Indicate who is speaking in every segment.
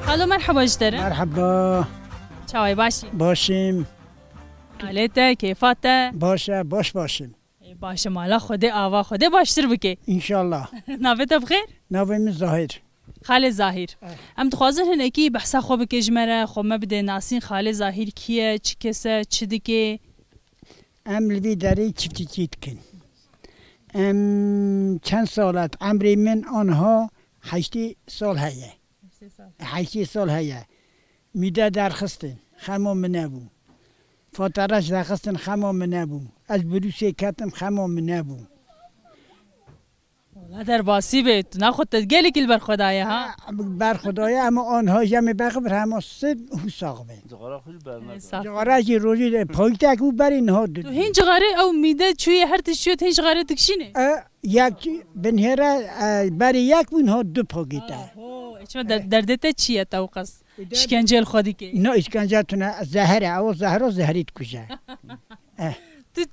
Speaker 1: خالو مرحبا جدره.
Speaker 2: مرحبا.
Speaker 1: چاوی باشی؟
Speaker 2: باشیم.
Speaker 1: حالته کیفاته؟
Speaker 2: باشه باشیم.
Speaker 1: باشه مالا خوده آوا خوده باشتر بکی.
Speaker 2: انشالله.
Speaker 1: ناوت بخیر؟
Speaker 2: ناویم ظاهر.
Speaker 1: خاله ظاهر. ام دخوازن هنکی بحثا خوب کجمره خو مبده ناسین خاله ظاهر کیه چی کسه چی دکی؟
Speaker 2: ام لوی داری چیفتی چیت کن. چند سالت عمری من آنها 8 سال هیه. 8 سال هیه. میده درخستن خمام نبو. فاترش درخستن خمام نبو. از بروسی کتم خمام نبو.
Speaker 1: در باسی بید نخود تدگلی کل بر خدایه ها؟
Speaker 2: بر خدایه اما آنها جمع بخبر همه سد حساق بید. جغاره جی روزی پایتک او بر اینها دو.
Speaker 1: تو هین جغاره او میده چوی هر تشویت هین جغاره تکشینه؟
Speaker 2: یک بنهره بر یک بونها دو پاگیته.
Speaker 1: چون دردت چیه توقس؟ شکنجه خودی که؟
Speaker 2: نه اشکنجه تونه زهره او زهره زهریت کجه.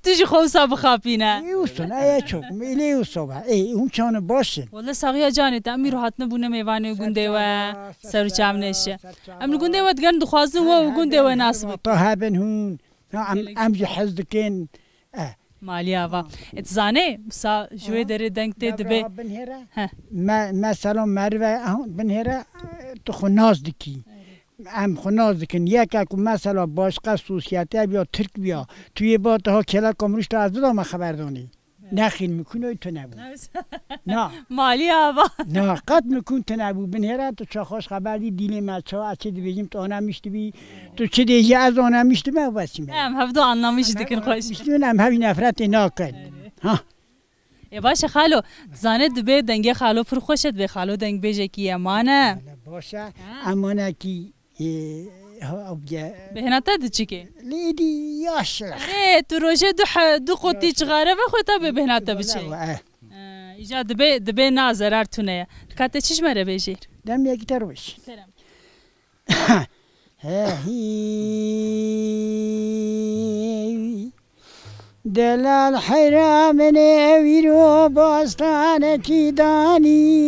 Speaker 1: تیجی خوصا بخابینه.
Speaker 2: ایوستون ای چوک میلی اوسوبه ای اون چانه باشه.
Speaker 1: والله ساقیا جانی تا امیر راحت نبونه میوانه گنده و سر چام نشه. امیر گنده و دگان دخوازن و گنده و ناسب.
Speaker 2: تا هبن هون ام جهز دکن.
Speaker 1: مالیا و اتزانه سا جوی داره دنگته دبی.
Speaker 2: مثلا مروه بنهره تو خناز دکی. ام خناز دکن یک اکو مثلا باشقه سوسیاته بیا ترک بیا توی با تا کلا کامروش تا از دو خبر دانی نخیل میکنه تو نبود نه
Speaker 1: مالی آبا
Speaker 2: نه قد میکن تو نبود بنهره تو چاخاش خبر دی دیل مچه ها از چه دیویجیم تو آنم میشتی بی تو چه دیجی از آنم میشتی بی بسیم
Speaker 1: هم هفته آنامیش دکن خوش
Speaker 2: میشتون هم همین نفرت ناکن ها
Speaker 1: ای باشه خالو زانه دبی دنگه خالو پر خوشت به خالو دنگ بیجه کی امانه
Speaker 2: باشه امانه کی
Speaker 1: بهناتا دچیکه
Speaker 2: لیدی یاشلا
Speaker 1: تو روشه دو قطی چغاره و خودتا به بهناتا بچه ایجاد دبی نازرار تونه کاته چیش مره بیشیر
Speaker 2: دم یکی تروش دلال حرام نویرو باستان کی دانی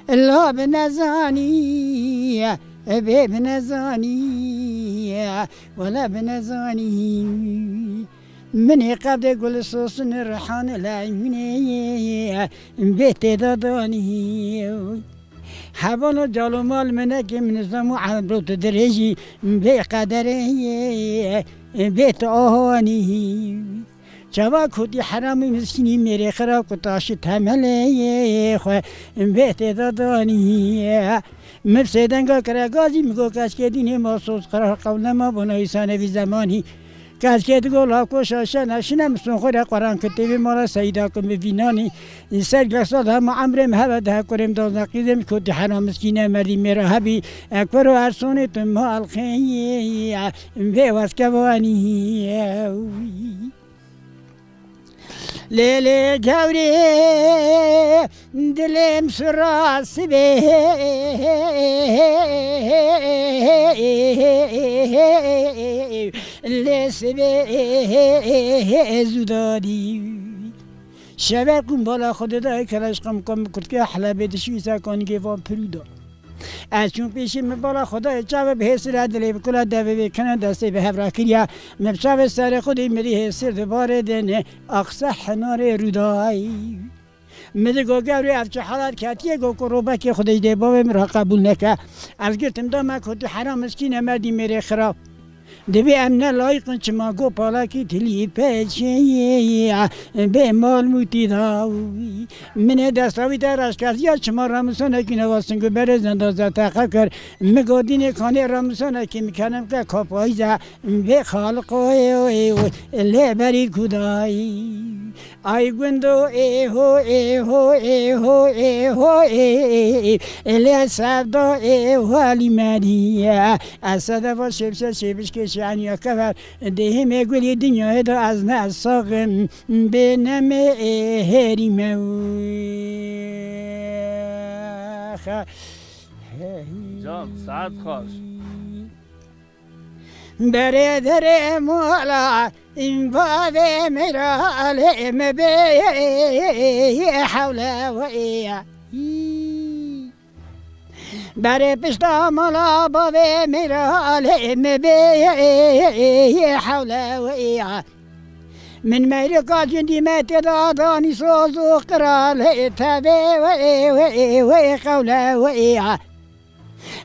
Speaker 2: لا بنزاني أبي بنزاني ولا بنزاني من قبل قل صوص الريحان العيوني بيت داداني حبانو جالو مال منك من زمو عبرو تدريجي بقدره بيت آهاني جوا کودی حرامی مسکینی میره خراب کتاشی تمله خو بهت دادانی مرسیدنگا کرگازی میگو کاش که دینی محسوس قرار قبل ما بنایسانه بی زمانی کاش که دگل ها کشاشه نشینم سون خود قرآن کتیبی مالا سیدا کن ببینانی سرگسال هم عمرم هوا ده کرم دازنقیدم کودی حرام مسکینه مردی میره هبی اکبر و ارسونی تم حلقی به واسکوانی لیلی جوری دلم سراس به لیس به زودادی شبه کن بالا خود دای کلاش کم کم کرد که حلبه دشوی سکانی که وام پرودا از چون پیشی بالا خدا جواب به سر دلی بکلا دوی کنه دسته به هفرا کریا مبشاو سر خودی مری سر دوباره دنه اقصى حنار رودای مده گوگوری افچه حالات کاتیه گو کروبا که خودش دی بابه مرا قبول نکه از گرتم دامه کتی حرام مسکین مردی مری خراب دبی امن لایق چما گو پالا کی تلی پیچی به مال موتی داوی من دستاوی درش کرد یا چما رامسون کی نواسن گو بر زنده زتا کر مگودین کانی رامسون کی میکنم که کاپایزا به خالق له بری خدای ای گندو ای هو له سبدا ای والی مدیا اسد و شبش که شانی کفر ده میگویی دنیا دا از نساقم به نم هری
Speaker 3: جان ساعت خوش
Speaker 2: برادر مولا این بابه میراله مبی حوله و ایا برای پشتا مالا بابه میراله مبی حوله و ایا من ميرقا جندي ما تداداني صوزو قرال تابي وإي قولا وإي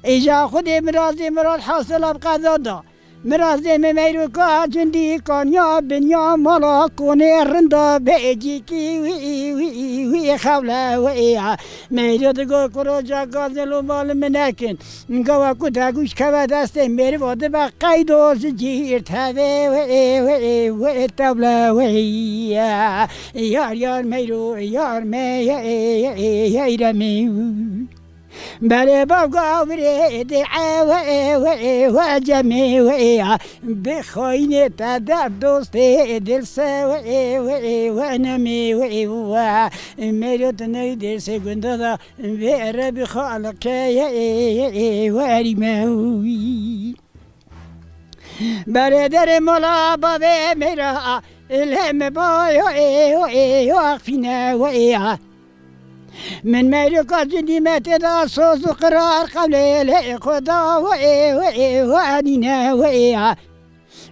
Speaker 2: إجا خدي مرازي مراد حاصل أبقى ضده مرازي ميرقا جندي كانيا بنيا مالا كوني رندا بيجيكي وإي قولا وإي ميرقا كروجا قازلو مال مناكن نقوى كتا قوش كوا دستي ميري وده بقايدو زجير تابي وإي تابلا وإي يار ميرو يار مي يرمي بله بابا بريد عوي وجمي ويا بخويني تدار دوستي دل سوي ونمي ويا ميرت نيدر سكندا بير بخالق يا وريموي بردر ملا بابا ميرا الهم باي وقفنا ويا من ميرقا جندي ما تدا صوص قرار قبل خدا وعنينا وإيها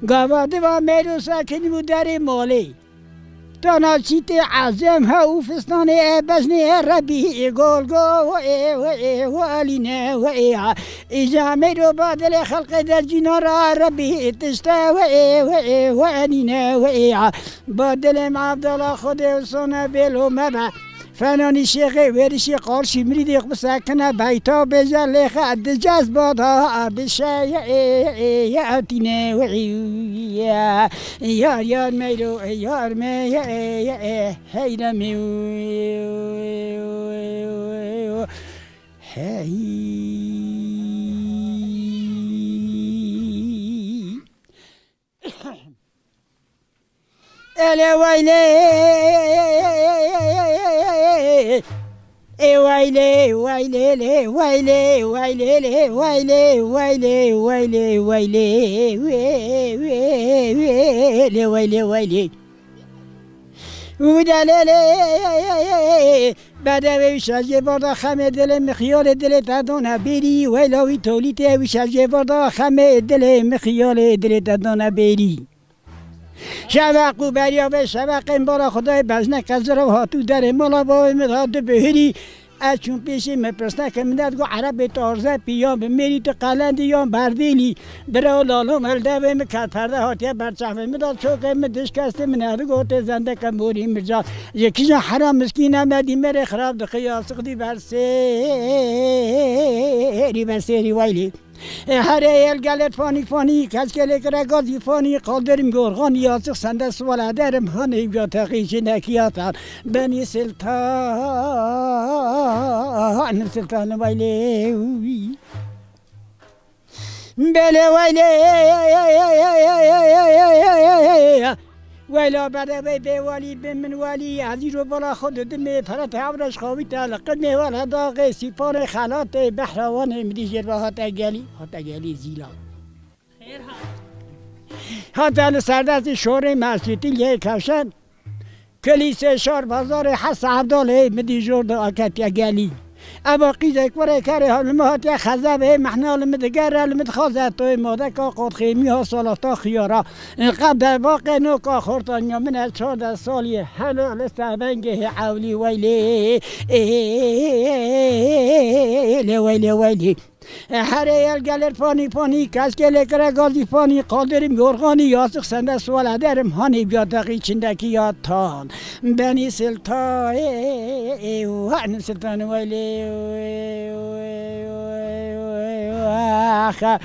Speaker 2: قابض وميرو ساكن مداري مولي تانا شيتي عزم هاو فستاني بزني ربي قول وعلينا وإيها إجا ميرو بادل خلق در جنار ربي تشتا وعنينا وإيها بادل مع عبد الله خدي وصنا بيلو مبا فنانی شیخ ورشی قارشی میری بسکنه بیتا بجله خد جذباتها بشه یاتینه وعیا یار میرو یار می هیرمی الا ويلي ويلي ويلي ويلي ويلي ويلي ويلي ويلي ويلي ويلي ويلي ودلالي بعد ويشاجي برضا خمي دل مخيال دل تدونا بيري ويلوي توليتي ويشاجي برضا خمي دل مخيال دل تدونا بيري شبق و بریاب شبق این بارا خدای بزنه کزره و هاتو در مالا با مداد بهری از چون پیشی مپرسنه که مدد گو عرب تارزه پیام بمیری تو قلندی یا بردیلی برای لالو ملده و مکت پرده هاتیه برچه و مداد چوکه مدش کسته منهده گوته زنده کمبوری مرجا یکی جا حرام مسکین امدی مره خراب دو خیاسق دی برسیری ویلی هر ایل گلت فانی کس که لکره گازی فانی قادرم گرغان یاسق سنده سوال درم هنی بیا تقیش نکیاتان بنی سلطان ویلی بله ویلی ولا برای بیوالی به من والی عزیز و بالا خود دمی پرت عورش خوابی تلقد می ولا داغ سیپار خلات بحروان مدیجر و هات اگلی زیلا خیر هات سردست شور مسجدی یک کشن کلیسه شار بازار حس عبدالله مدیجر دا اکت اگلی ابا قیزه کوره کاره حال مهات یا خزبه محنال مدگر المدخازت توی مادک آقاد خیمی ها سالتا خیارا قبل واقع نوکا خورتان یا من از 14 سالی حلال سبنگه عولی ویلی ویلی هر ایل گلر پانی کس که لکره گازی پانی قادرم گرغانی یاسق سنده سوال درم هانی بیا دقی چندکی یاد تان بنی سلطان ویلی آخه